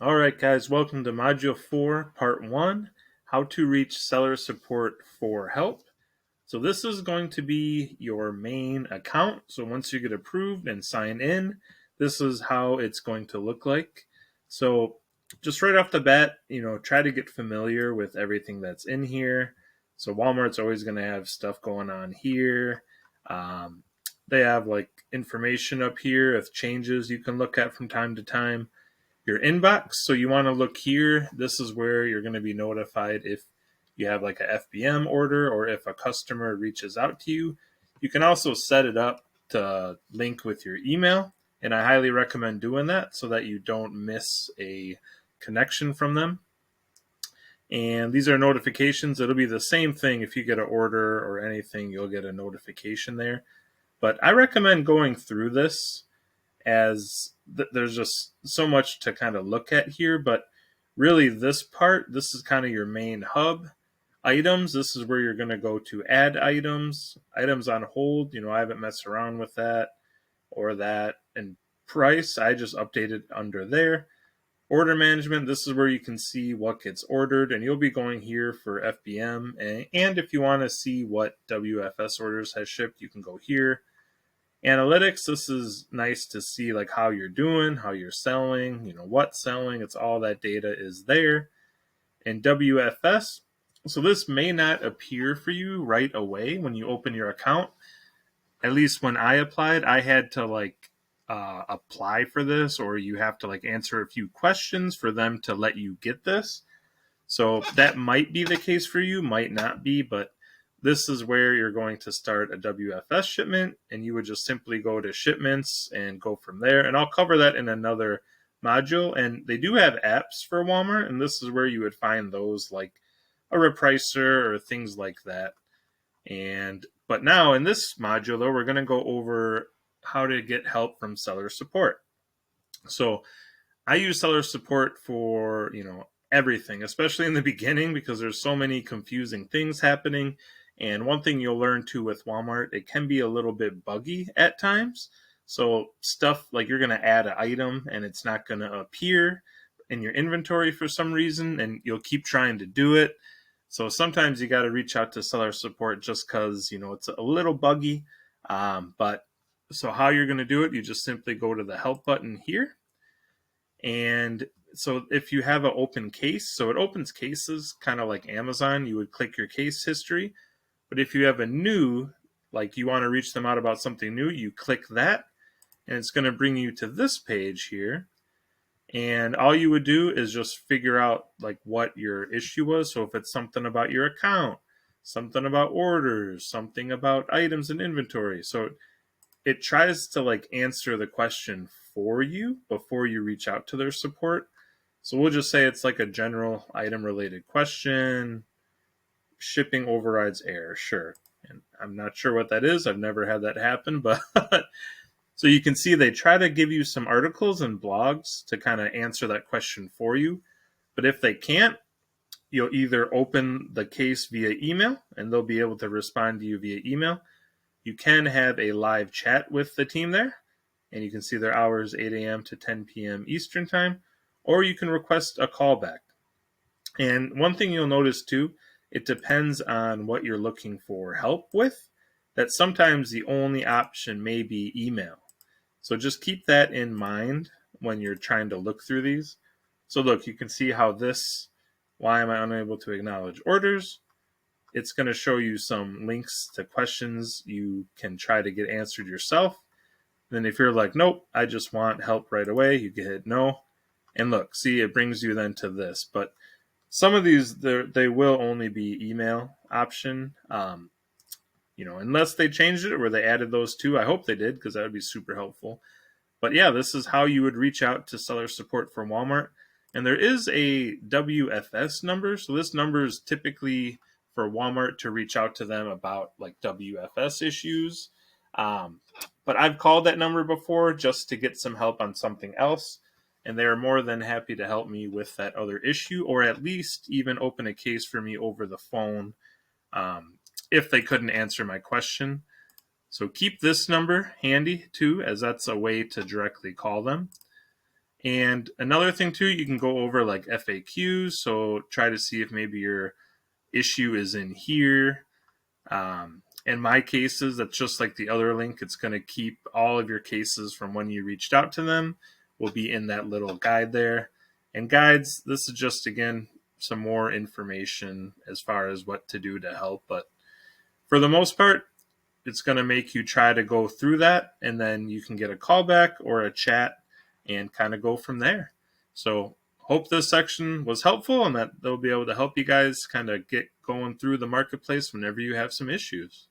All right, guys, welcome to Module 4, Part 1, How to Reach Seller Support for Help. So this is going to be your main account. So once you get approved and sign in, this is how it's going to look like. So just right off the bat, try to get familiar with everything that's in here. So Walmart's always going to have stuff going on here. Um, they have like information up here of changes you can look at from time to time. Your inbox. So you want to look here. This is where you're going to be notified if you have like a FBM order or if a customer reaches out to you. You can also set it up to link with your email, and I highly recommend doing that so that you don't miss a connection from them. And these are notifications. It'll be the same thing if you get an order or anything, you'll get a notification there. But I recommend going through this as there's just so much to kind of look at here. But really, this is kind of your main hub. Items, this is where you're going to go to add items on hold. I haven't messed around with that or that. And price, I just updated under there. Order management, this is where you can see what gets ordered, and you'll be going here for FBM. And if you want to see what WFS orders has shipped, you can go here. Analytics, this is nice to see like how you're doing, how you're selling, what's selling. It's all that data is there. And WFS, so this may not appear for you right away when you open your account. At least when I applied, I had to apply for this, or you have to answer a few questions for them to let you get this. So that might be the case for you, might not be, but this is where you're going to start a WFS shipment, and you would just simply go to shipments and go from there. And I'll cover that in another module. And they do have apps for Walmart, and this is where you would find those like a Repricer or things like that. But now in this module, though, we're going to go over how to get help from seller support. So I use seller support for, everything, especially in the beginning, because there's so many confusing things happening. And one thing you'll learn too with Walmart, it can be a little bit buggy at times. So stuff like you're going to add an item and it's not going to appear in your inventory for some reason, and you'll keep trying to do it. So sometimes you got to reach out to seller support just because, it's a little buggy. But so how you're going to do it, you just simply go to the help button here. And so if you have an open case, so it opens cases kind of like Amazon, you would click your case history. But if you have a new, like you want to reach them out about something new, you click that, and it's going to bring you to this page here. And all you would do is just figure out like what your issue was. So if it's something about your account, something about orders, something about items and inventory. So it tries to answer the question for you before you reach out to their support. So we'll just say it's like a general item related question. Shipping overrides error, sure. And I'm not sure what that is. I've never had that happen, but so you can see they try to give you some articles and blogs to kind of answer that question for you. But if they can't, you'll either open the case via email and they'll be able to respond to you via email. You can have a live chat with the team there, and you can see their hours 8 a.m. to 10 p.m. Eastern time, or you can request a callback. And one thing you'll notice too, it depends on what you're looking for help with, that sometimes the only option may be email. So just keep that in mind when you're trying to look through these. So look, you can see how this, why am I unable to acknowledge orders? It's going to show you some links to questions you can try to get answered yourself. Then if you're like, nope, I just want help right away, you can hit no. And look, see, it brings you then to this. But some of these, they will only be email option. Unless they changed it or they added those two. I hope they did, because that would be super helpful. But yeah, this is how you would reach out to seller support from Walmart. And there is a WFS number. So this number is typically for Walmart to reach out to them about like WFS issues. But I've called that number before just to get some help on something else. And they are more than happy to help me with that other issue, or at least even open a case for me over the phone if they couldn't answer my question. So keep this number handy too, as that's a way to directly call them. And another thing too, you can go over like FAQs. So try to see if maybe your issue is in here. In my cases, that's just like the other link. It's going to keep all of your cases from when you reached out to them will be in that little guide there. And guides, this is just, again, some more information as far as what to do to help. But for the most part, it's going to make you try to go through that, and then you can get a callback or a chat and kind of go from there. So hope this section was helpful and that they'll be able to help you guys kind of get going through the marketplace whenever you have some issues.